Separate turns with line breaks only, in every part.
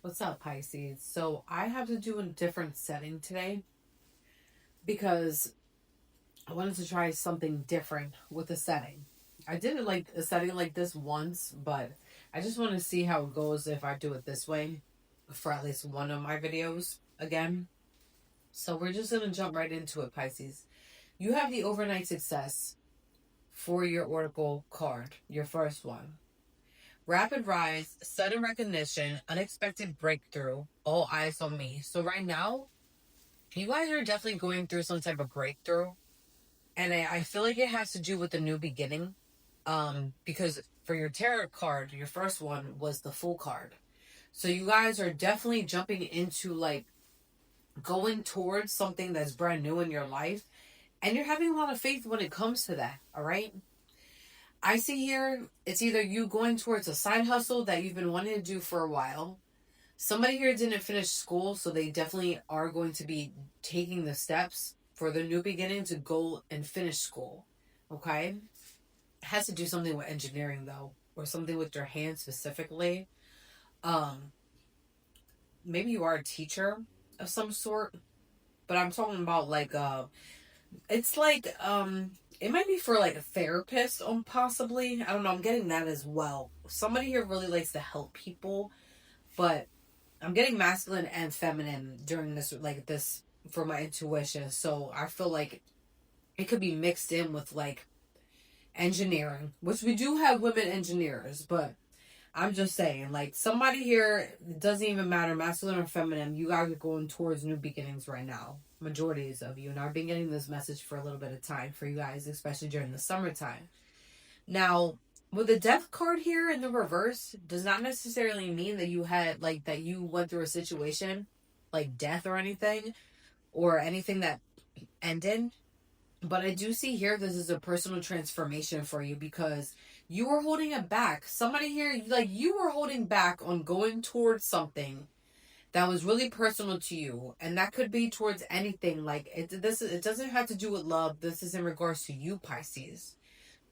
What's up, Pisces? So I have to do a different setting today because I wanted to try something different with the setting. I did it like a setting like this once, but I just want to see how it goes if I do it this way for at least one of my videos again. So we're just gonna jump right into it, Pisces. You have the overnight success for your oracle card, your first one. Rapid rise, sudden recognition, unexpected breakthrough, all eyes on me. So right now, you guys are definitely going through some type of breakthrough. And I feel like it has to do with the new beginning. Because for your tarot card, your first one was the Fool card. So you guys are definitely jumping into like going towards something that's brand new in your life. And you're having a lot of faith when it comes to that. All right. I see here it's either you going towards a side hustle that you've been wanting to do for a while. Somebody here didn't finish school, so they definitely are going to be taking the steps for the new beginning to go and finish school. Okay? It has to do something with engineering though, or something with your hands specifically. Um, Maybe you are a teacher of some sort, but I'm talking about like it's like it might be for like a therapist possibly. I don't know, I'm getting that as well. Somebody here really likes to help people, but I'm getting masculine and feminine during this, like this, for my intuition. So I feel like it could be mixed in with like engineering, which we do have women engineers, but I'm just saying, like somebody here, it doesn't even matter, masculine or feminine, you guys are going towards new beginnings right now. Majorities of you. And I've been getting this message for a little bit of time for you guys, especially during the summertime. Now, with the death card here in the reverse, does not necessarily mean that you had like that you went through a situation like death or anything that ended. But I do see here this is a personal transformation for you because you were holding it back. Somebody here, like you were holding back on going towards something that was really personal to you, and that could be towards anything. Like it doesn't have to do with love. This is in regards to you, Pisces,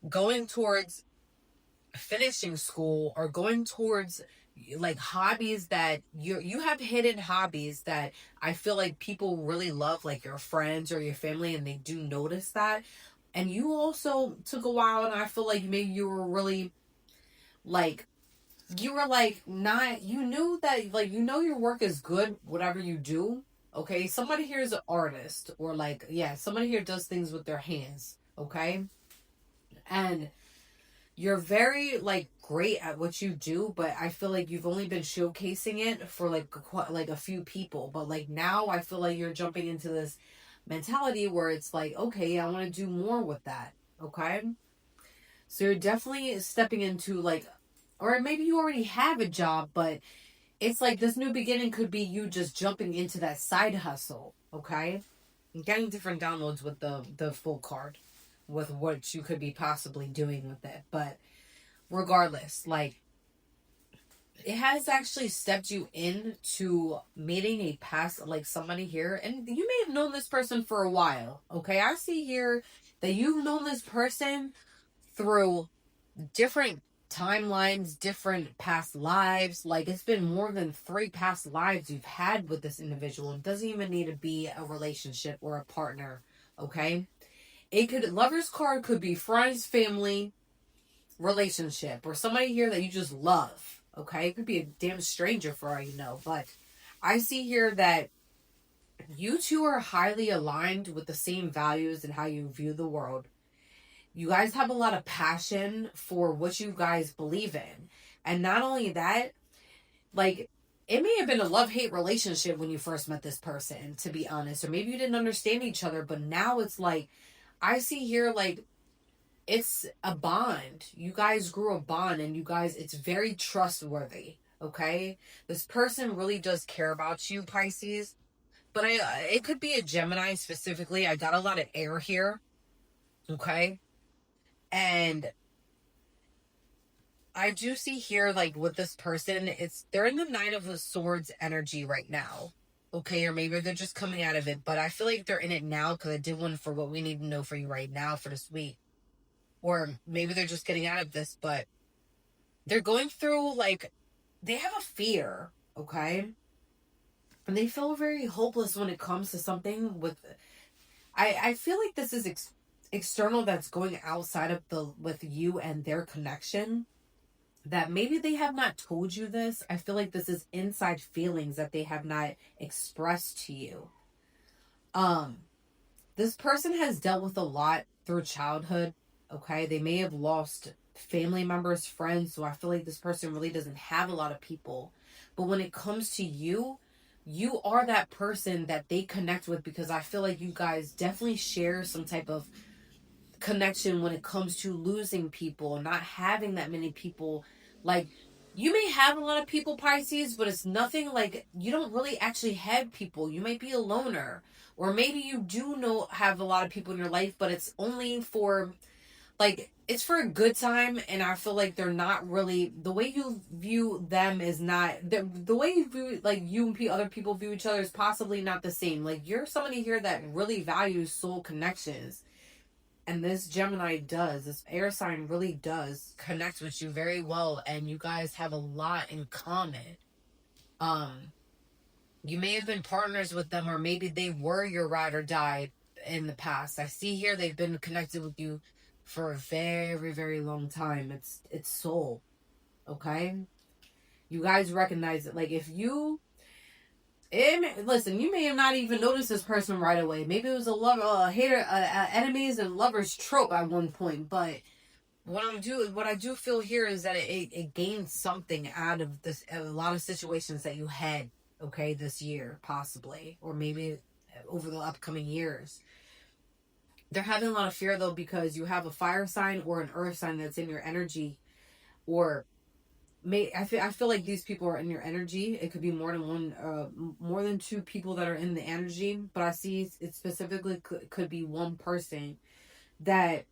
going towards finishing school or going towards like hobbies that you have hidden hobbies that I feel like people really love, like your friends or your family, and they do notice that. And you also took a while, and I feel like maybe you were really like you were like not, you knew that, like, you know, your work is good whatever you do. Okay, somebody here is an artist, or like, yeah, somebody here does things with their hands. Okay, and you're very like great at what you do, but I feel like you've only been showcasing it for like a few people. But like now I feel like you're jumping into this mentality where it's like, okay, I want to do more with that. Okay, so you're definitely stepping into like, or maybe you already have a job, but it's like this new beginning could be you just jumping into that side hustle. Okay, I'm getting different downloads with the full card, with what you could be possibly doing with it. But regardless, like, it has actually stepped you into meeting a past, like somebody here, and you may have known this person for a while. Okay, I see here that you've known this person through different timelines, different past lives. Like, it's been more than 3 past lives you've had with this individual. It doesn't even need to be a relationship or a partner. Okay, it could, lover's card could be friends, family, relationship, or somebody here that you just love. Okay, it could be a damn stranger for all you know. But I see here that you two are highly aligned with the same values and how you view the world. You guys have a lot of passion for what you guys believe in. And not only that, like, it may have been a love-hate relationship when you first met this person, to be honest, or maybe you didn't understand each other, but now it's like, I see here like it's a bond. You guys grew a bond, and you guys, it's very trustworthy. Okay, this person really does care about you, Pisces. But it could be a Gemini specifically. I got a lot of air here. Okay, and I do see here, like with this person, it's they're in the Nine of the Swords energy right now. Okay, or maybe they're just coming out of it, but I feel like they're in it now because I did one for what we need to know for you right now for this week. Or maybe they're just getting out of this, but they're going through like, they have a fear. okay? And they feel very hopeless when it comes to something with. I feel like this is external, that's going outside of the with you and their connection, that maybe they have not told you this. I feel like this is inside feelings that they have not expressed to you. Um, this person has dealt with a lot through childhood. Okay, they may have lost family members, friends, so I feel like this person really doesn't have a lot of people. But when it comes to you, you are that person that they connect with, because I feel like you guys definitely share some type of connection when it comes to losing people, not having that many people. Like, you may have a lot of people, Pisces, but it's nothing like you don't really actually have people. You might be a loner, or maybe you do know have a lot of people in your life, but it's only for, like, it's for a good time. And I feel like they're not really, the way you view them is not the way you view, like, you and other people view each other is possibly not the same. Like, you're somebody here that really values soul connections, and this Gemini does, this air sign really does connect with you very well, and you guys have a lot in common. Um, you may have been partners with them, or maybe they were your ride or die in the past. I see here they've been connected with you for a very, very long time. It's soul, okay? You guys recognize it. Like, if you listen, you may have not even noticed this person right away. Maybe it was a lover, hater, enemies and lovers trope at one point, but what I do feel here is that it gains something out of this, a lot of situations that you had, okay, this year, possibly, or maybe over the upcoming years. They're having a lot of fear though, because you have a fire sign or an earth sign that's in your energy, or I feel like these people are in your energy. It could be more than one, more than two people that are in the energy, but I see it specifically could be one person that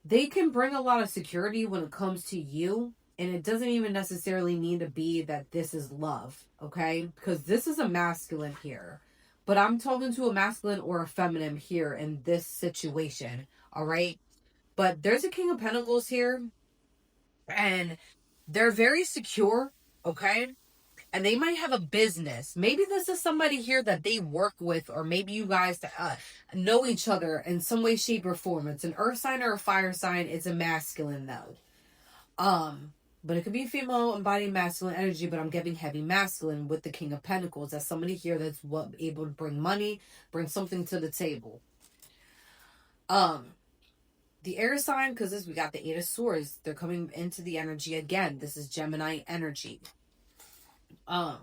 they can bring a lot of security when it comes to you. And it doesn't even necessarily need to be that this is love, okay? Because this is a masculine here. But I'm talking to a masculine or a feminine here in this situation, all right? But there's a King of Pentacles here, and they're very secure, okay? And they might have a business. Maybe this is somebody here that they work with, or maybe you guys know each other in some way, shape, or form. It's an earth sign or a fire sign. It's a masculine though. But it could be female embodying masculine energy, but I'm getting heavy masculine with the King of Pentacles. That's somebody here that's able to bring money, bring something to the table. The air sign, because this we got the Eight of Swords. They're coming into the energy again. This is Gemini energy. Um,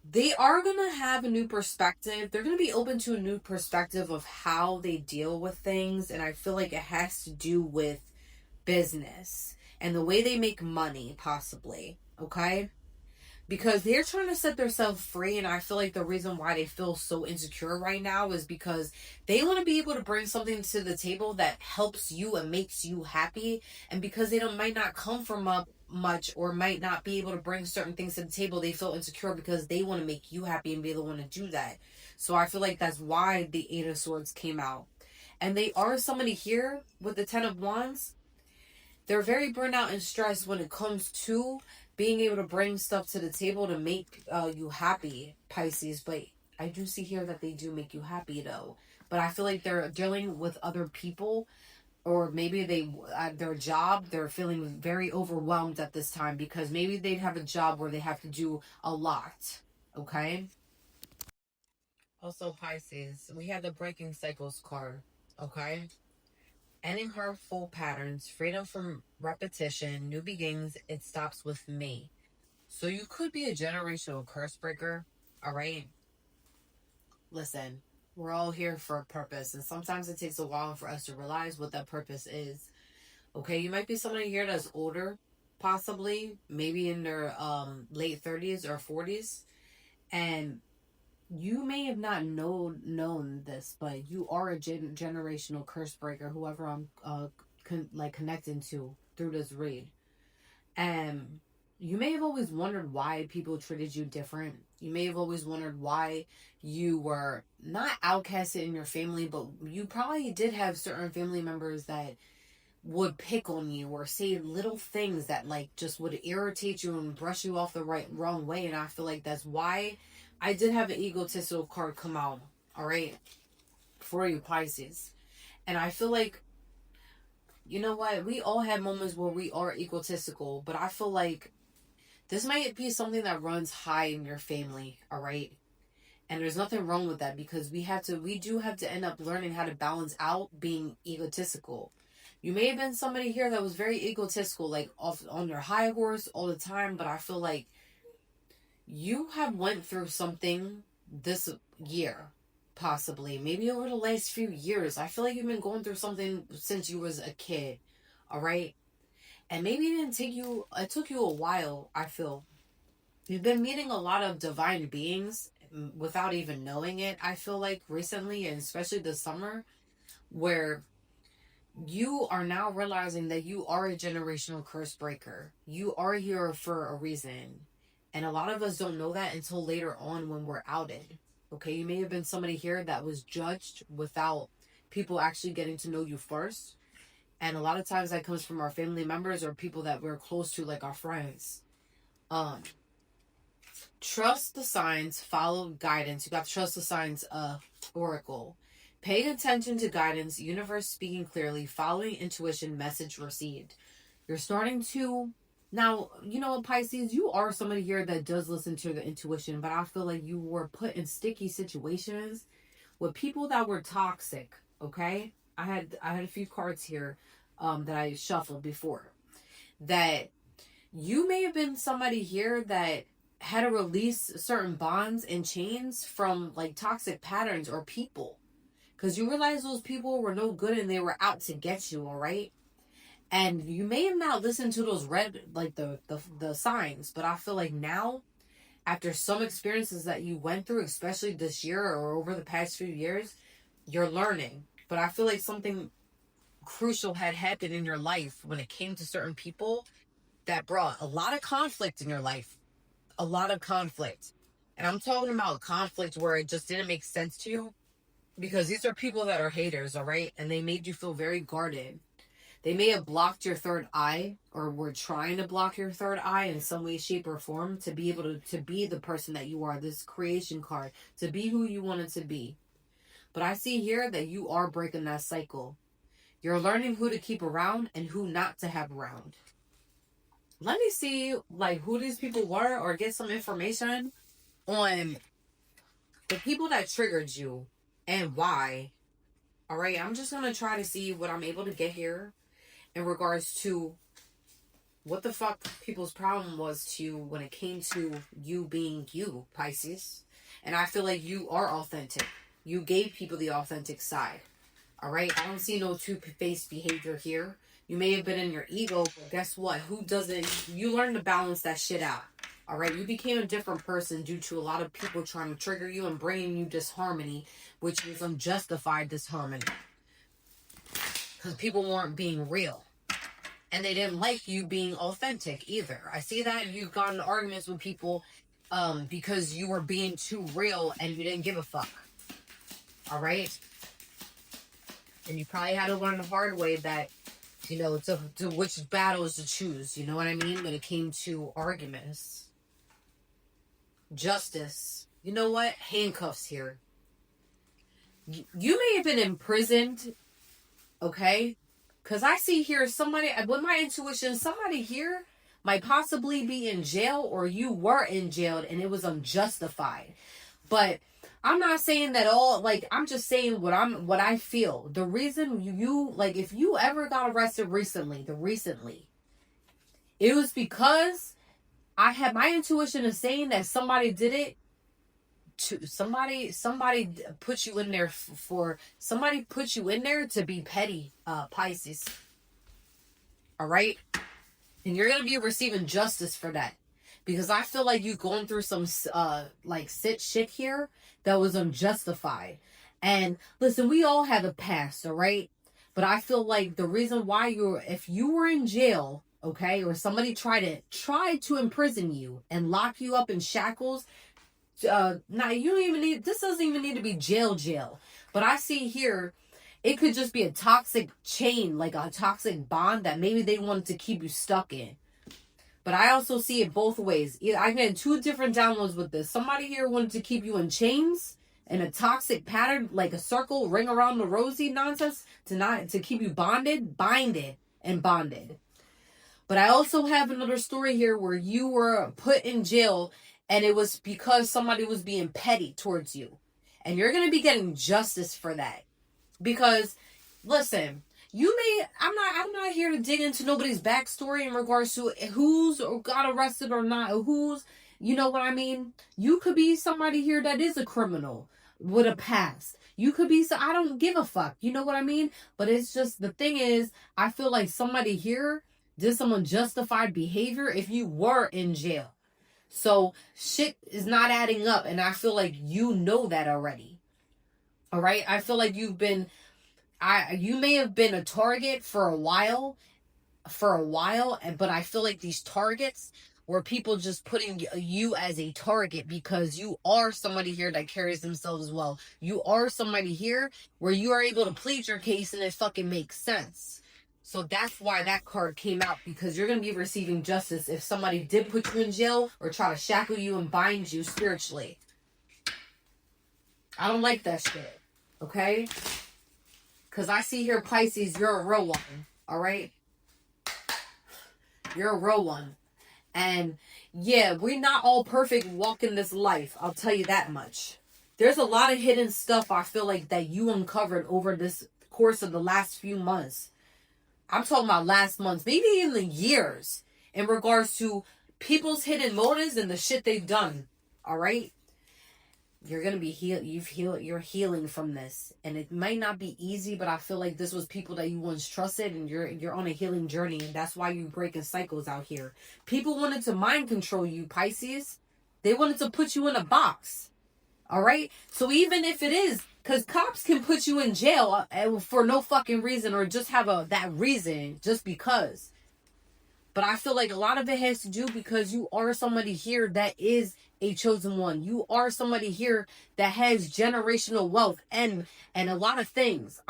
they are going to have a new perspective. They're going to be open to a new perspective of how they deal with things. And I feel like it has to do with business and the way they make money, possibly. Okay? Because they're trying to set themselves free. And I feel like the reason why they feel so insecure right now is because they want to be able to bring something to the table that helps you and makes you happy. And because they might not come from a much, or might not be able to bring certain things to the table, they feel insecure because they want to make you happy and be the one to do that. So I feel like that's why the Eight of Swords came out. And they are somebody here with the Ten of Wands. They're very burnt out and stressed when it comes to being able to bring stuff to the table to make you happy, Pisces. But I do see here that they do make you happy though. But I feel like they're dealing with other people, or maybe they at their job, they're feeling very overwhelmed at this time, because maybe they'd have a job where they have to do a lot. Okay. Also, Pisces, we have the breaking cycles card. Okay. Ending harmful patterns, freedom from repetition, new beginnings, it stops with me. So you could be a generational curse breaker. All right. Listen, we're all here for a purpose, and sometimes it takes a while for us to realize what that purpose is. Okay, you might be somebody here that's older, possibly, maybe in their late 30s or 40s, and you may have not known this, but you are a generational curse breaker, whoever I'm connecting to through this read. And you may have always wondered why people treated you different. You may have always wondered why you were not outcasted in your family, but you probably did have certain family members that would pick on you or say little things that like just would irritate you and brush you off the wrong way. And I feel like that's why I did have an egotistical card come out, all right, for you Pisces. And I feel like, you know what, we all have moments where we are egotistical, but I feel like this might be something that runs high in your family, all right? And there's nothing wrong with that, because we do have to end up learning how to balance out being egotistical. You may have been somebody here that was very egotistical, like off on their high horse all the time, but I feel like you have went through something this year, possibly, maybe over the last few years. I feel like you've been going through something since you was a kid, all right? And maybe it took you a while, I feel. You've been meeting a lot of divine beings without even knowing it, I feel like, recently, and especially this summer, where you are now realizing that you are a generational curse breaker. You are here for a reason. And a lot of us don't know that until later on when we're outed. Okay, you may have been somebody here that was judged without people actually getting to know you first. And a lot of times that comes from our family members or people that we're close to, like our friends. Trust the signs, follow guidance. You got to trust the signs, oracle. Paying attention to guidance, universe speaking clearly, following intuition, message received. You're starting to, now, you know, Pisces, you are somebody here that does listen to the intuition, but I feel like you were put in sticky situations with people that were toxic, okay? I had a few cards here that I shuffled before, that you may have been somebody here that had to release certain bonds and chains from like toxic patterns or people, because you realize those people were no good and they were out to get you, all right? And you may have not listened to those red, like the signs, but I feel like now, after some experiences that you went through, especially this year or over the past few years, you're learning. But I feel like something crucial had happened in your life when it came to certain people that brought a lot of conflict in your life. A lot of conflict. And I'm talking about conflict where it just didn't make sense to you, because these are people that are haters, all right? And they made you feel very guarded. They may have blocked your third eye, or were trying to block your third eye in some way, shape, or form, to be able to be the person that you are, this creation card, to be who you wanted to be. But I see here that you are breaking that cycle. You're learning who to keep around and who not to have around. Let me see like who these people were, or get some information on the people that triggered you and why. All right, I'm just going to try to see what I'm able to get here in regards to what the fuck people's problem was to you when it came to you being you, Pisces. And I feel like you are authentic. You gave people the authentic side. All right, I don't see no two-faced behavior here. You may have been in your ego, but guess what? Who doesn't? You learn to balance that shit out. All right, you became a different person due to a lot of people trying to trigger you and bringing you disharmony, which is unjustified disharmony. Because people weren't being real. And they didn't like you being authentic either. I see that you've gotten arguments with people because you were being too real and you didn't give a fuck. All right? And you probably had to learn the hard way that, you know, to which battles to choose. You know what I mean? When it came to arguments. Justice. You know what? Handcuffs here. You may have been imprisoned, okay? Because I see here somebody, with my intuition, somebody here might possibly be in jail, or you were in jail and it was unjustified. But I'm not saying that all, like, I'm just saying what I feel. The reason you like, if you ever got arrested recently, it was because I had, my intuition is saying that somebody did it to somebody put you in there for somebody put you in there to be petty, Pisces. All right? And you're going to be receiving justice for that. Because I feel like you're going through some like shit here that was unjustified. And listen, we all have a past, all right? But I feel like the reason why if you were in jail, okay, or somebody tried to imprison you and lock you up in shackles, now you don't even need, this doesn't even need to be jail. But I see here it could just be a toxic chain, like a toxic bond that maybe they wanted to keep you stuck in. But I also see it both ways. I get two different downloads with this. Somebody here wanted to keep you in chains in a toxic pattern, like a circle, ring around the rosy nonsense, to keep you binded and bonded. But I also have another story here where you were put in jail and it was because somebody was being petty towards you. And you're going to be getting justice for that. Because, listen, I'm not here to dig into nobody's backstory in regards to who's got arrested or not, who's, you know what I mean? You could be somebody here that is a criminal with a past. You could be, so I don't give a fuck. You know what I mean? But it's just, the thing is, I feel like somebody here did some unjustified behavior if you were in jail. So shit is not adding up, and I feel like you know that already. All right? I feel like you may have been a target for a while, but I feel like these targets were people just putting you as a target because you are somebody here that carries themselves well. You are somebody here where you are able to plead your case and it fucking makes sense. So that's why that card came out, because you're going to be receiving justice if somebody did put you in jail or try to shackle you and bind you spiritually. I don't like that shit. Okay? Because I see here, Pisces, you're a real one. Alright? You're a real one. And yeah, we're not all perfect walking this life. I'll tell you that much. There's a lot of hidden stuff I feel like that you uncovered over this course of the last few months. I'm talking about last months, maybe even the years, in regards to people's hidden motives and the shit they've done. All right? You're going to be healed. You're healing from this. And it might not be easy, but I feel like this was people that you once trusted, and you're on a healing journey. And that's why you're breaking cycles out here. People wanted to mind control you, Pisces. They wanted to put you in a box. All right? So even if it is, because cops can put you in jail for no fucking reason, or just have that reason just because. But I feel like a lot of it has to do because you are somebody here that is a chosen one. You are somebody here that has generational wealth and a lot of things.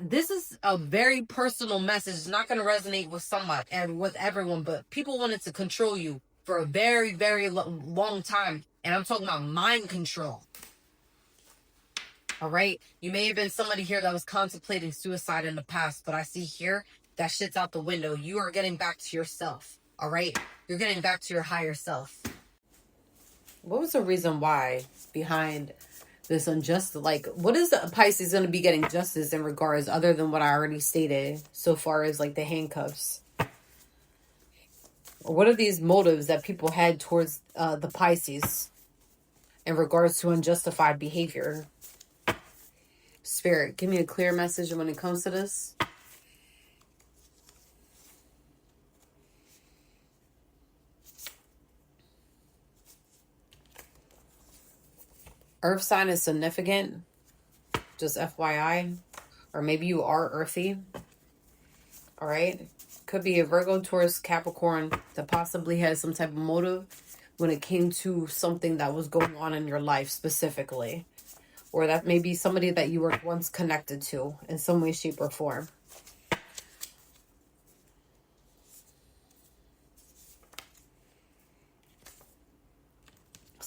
This is a very personal message. It's not going to resonate with somebody and with everyone, but people wanted to control you for a very, very long time. And I'm talking about mind control. All right? You may have been somebody here that was contemplating suicide in the past, but I see here that shit's out the window. You are getting back to yourself. All right? You're getting back to your higher self. What was the reason why behind this unjust, like, what is the Pisces going to be getting justice in regards other than what I already stated so far as like the handcuffs? Or what are these motives that people had towards the Pisces in regards to unjustified behavior? Spirit, give me a clear message when it comes to this. Earth sign is significant. Just FYI. Or maybe you are earthy. All right. Could be a Virgo, Taurus, Capricorn that possibly has some type of motive when it came to something that was going on in your life specifically. Or that may be somebody that you were once connected to in some way, shape, or form.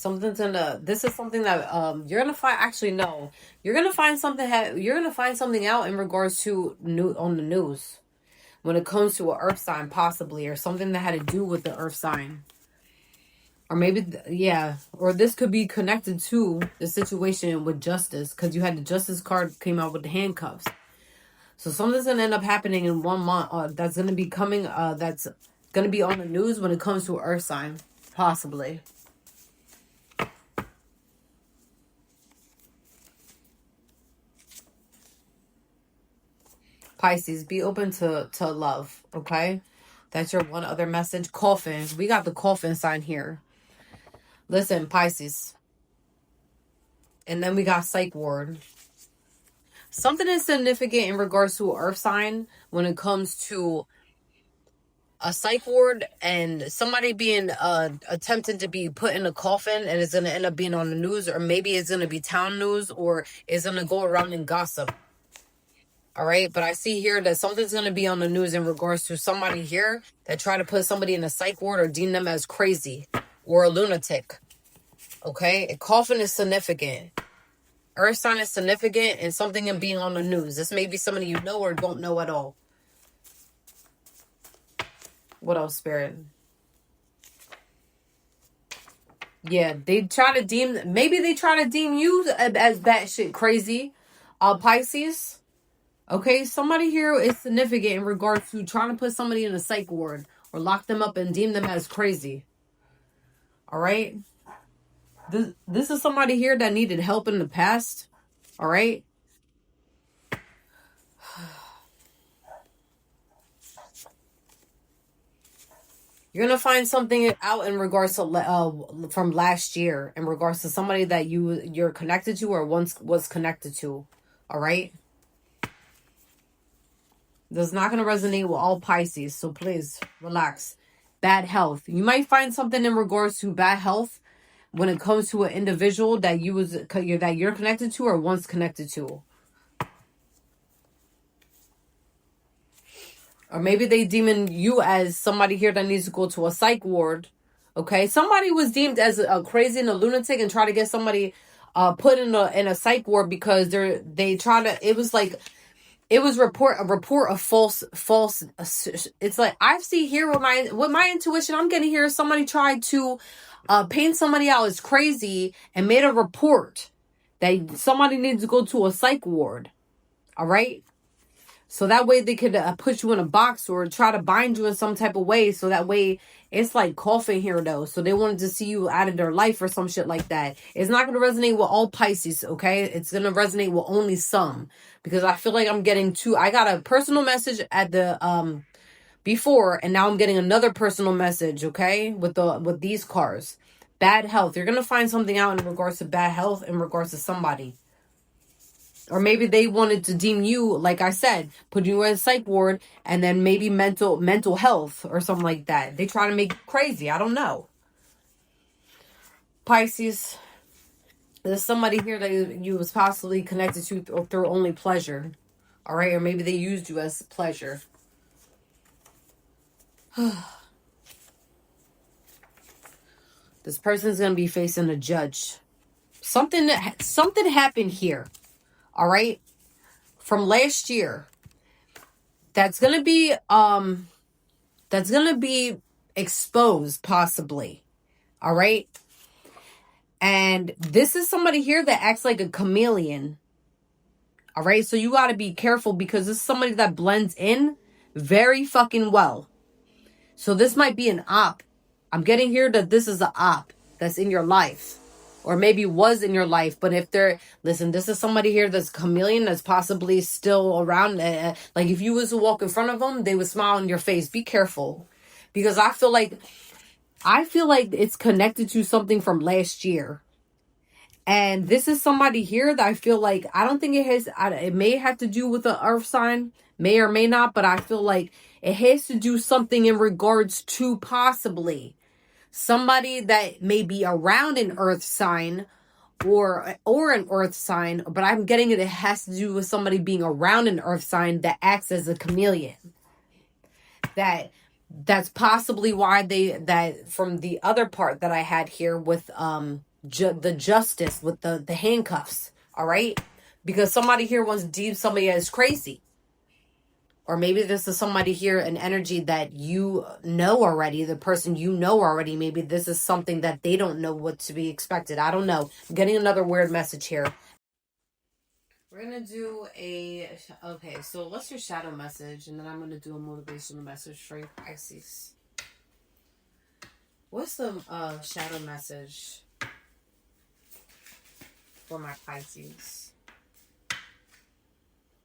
This is something that you're gonna find. Actually, no, you're gonna find something. You're gonna find something out in regards to on the news when it comes to an earth sign, possibly, or something that had to do with the earth sign. Or maybe, yeah, or this could be connected to the situation with justice, because you had the justice card came out with the handcuffs. So something's going to end up happening in 1 month that's going to be coming, that's going to be on the news when it comes to earth sign, possibly. Pisces, be open to love, okay? That's your one other message. Coffin. We got the coffin sign here. Listen, Pisces. And then we got psych ward. Something is significant in regards to earth sign when it comes to a psych ward and somebody being attempting to be put in a coffin, and it's going to end up being on the news, or maybe it's going to be town news, or it's going to go around and gossip. All right. But I see here that something's going to be on the news in regards to somebody here that try to put somebody in a psych ward or deem them as crazy or a lunatic. Okay. A coffin is significant. Earth sign is significant and something in being on the news. This may be somebody you know or don't know at all. What else, Spirit? Yeah, they try to deem, maybe they try to deem you as batshit crazy. Pisces. Okay, somebody here is significant in regards to trying to put somebody in a psych ward or lock them up and deem them as crazy. All right. This is somebody here that needed help in the past. All right. You're going to find something out in regards to from last year in regards to somebody that you're connected to or once was connected to. All right. This is not going to resonate with all Pisces, so please relax. Bad health. You might find something in regards to bad health when it comes to an individual that you're connected to or once connected to. Or maybe they deeming you as somebody here that needs to go to a psych ward. Okay, somebody was deemed as a crazy and a lunatic and try to get somebody put in a psych ward because they try to. It was like. It was a report of false. It's like I see here with my intuition. I'm getting here. Somebody tried to paint somebody out as crazy and made a report that somebody needs to go to a psych ward. All right. So that way they could put you in a box or try to bind you in some type of way. So that way it's like coughing here though. So they wanted to see you out of their life or some shit like that. It's not going to resonate with all Pisces, okay? It's going to resonate with only some. Because I feel like I'm getting I got a personal message at the before, and now I'm getting another personal message, okay? With these cards. Bad health. You're going to find something out in regards to bad health in regards to somebody. Or maybe they wanted to deem you, like I said, put you in a psych ward and then maybe mental health or something like that. They try to make you crazy. I don't know. Pisces, there's somebody here that you was possibly connected to through only pleasure. All right? Or maybe they used you as pleasure. This person's going to be facing a judge. Something happened here. All right? From last year. That's going to be exposed possibly. All right? And this is somebody here that acts like a chameleon. All right? So you got to be careful because this is somebody that blends in very fucking well. So this might be an op. I'm getting here that this is an op that's in your life. Or maybe was in your life. But if listen, this is somebody here that's chameleon that's possibly still around. Like if you was to walk in front of them, they would smile in your face. Be careful. Because I feel like it's connected to something from last year. And this is somebody here that I feel like, I don't think it may have to do with the earth sign. May or may not. But I feel like it has to do something in regards to possibly somebody that may be around an earth sign or an earth sign, but I'm getting it has to do with somebody being around an earth sign that acts as a chameleon. That's possibly why that from the other part that I had here with the justice with the handcuffs, all right? Because somebody here wants to deem somebody as crazy. Or maybe this is somebody here, an energy that you know already, the person you know already. Maybe this is something that they don't know what to be expected. I don't know. I'm getting another weird message here. We're going to do okay, so what's your shadow message? And then I'm going to do a motivational message for you, Pisces. What's the shadow message for my Pisces?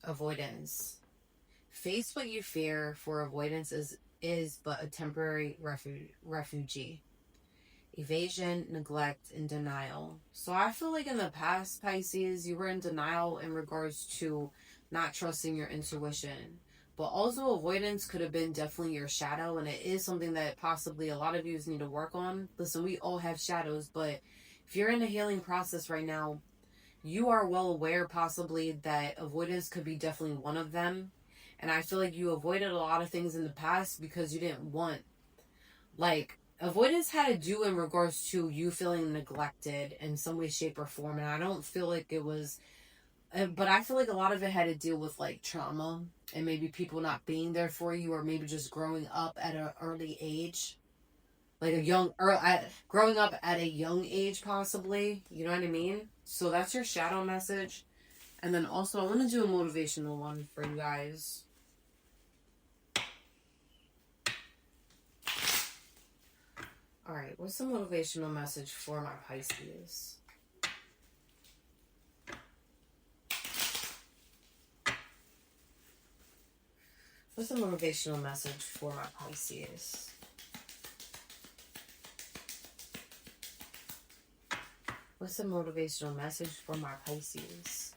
Avoidance. Face what you fear, for avoidance is but a temporary refugee. Evasion, neglect, and denial. So I feel like in the past, Pisces, you were in denial in regards to not trusting your intuition. But also avoidance could have been definitely your shadow, and it is something that possibly a lot of you need to work on. Listen, we all have shadows, but if you're in a healing process right now, you are well aware possibly that avoidance could be definitely one of them. And I feel like you avoided a lot of things in the past because you didn't want, like, avoidance had to do in regards to you feeling neglected in some way, shape, or form. And I don't feel like it was, but I feel like a lot of it had to deal with like trauma and maybe people not being there for you, or maybe just growing up at an early age, like a growing up at a young age, possibly. You know what I mean? So that's your shadow message. And then also, I want to do a motivational one for you guys. All right, what's the motivational message for my Pisces? What's the motivational message for my Pisces? What's the motivational message for my Pisces?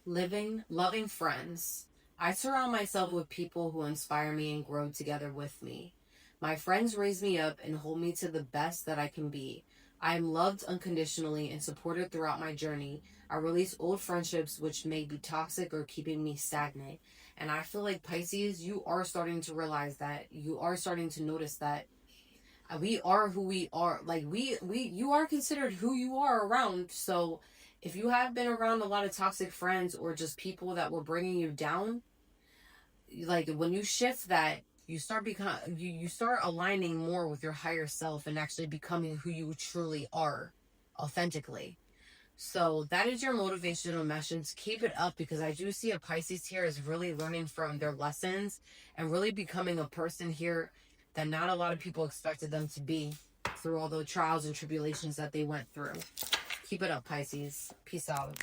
Loving friends. I surround myself with people who inspire me and grow together with me. My friends raise me up and hold me to the best that I can be. I am loved unconditionally and supported throughout my journey. I release old friendships which may be toxic or keeping me stagnant. And I feel like Pisces, you are starting to realize that. You are starting to notice that we are who we are. Like you are considered who you are around. So if you have been around a lot of toxic friends or just people that were bringing you down, like when you shift that, you start aligning more with your higher self and actually becoming who you truly are authentically. So that is your motivational message. Keep it up, because I do see a Pisces here is really learning from their lessons and really becoming a person here that not a lot of people expected them to be through all the trials and tribulations that they went through. Keep it up, Pisces. Peace out.